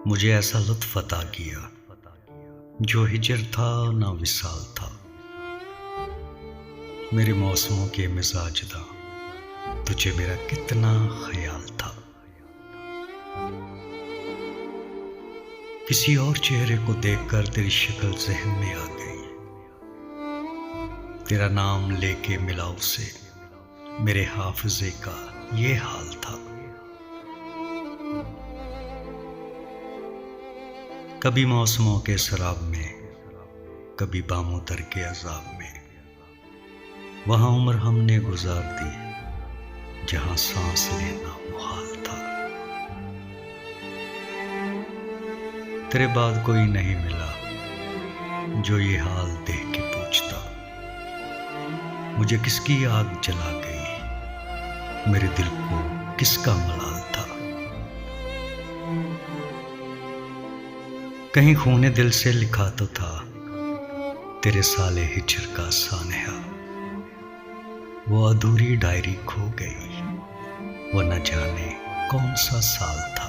मुझे ऐसा लुत्फ अता किया जो हिजर था ना विसाल था। मेरे मौसमों के मिजाज दा तुझे मेरा कितना ख्याल था। किसी और चेहरे को देखकर तेरी शक्ल ज़हन में आ गई। तेरा नाम लेके मिला उसे मेरे हाफिजे का ये हाल था। कभी मौसमों के शराब में, कभी बामोदर के अजाब में, वहां उम्र हमने गुजार दी जहां सांस लेना मुहाल था। तेरे बाद कोई नहीं मिला जो ये हाल देख के पूछता, मुझे किसकी आग जला गई, मेरे दिल को किसका मलाल था। कहीं खूने दिल से लिखा तो था तेरे साले हिजर का सानहा, वो अधूरी डायरी खो गई, वो न जाने कौन सा साल था।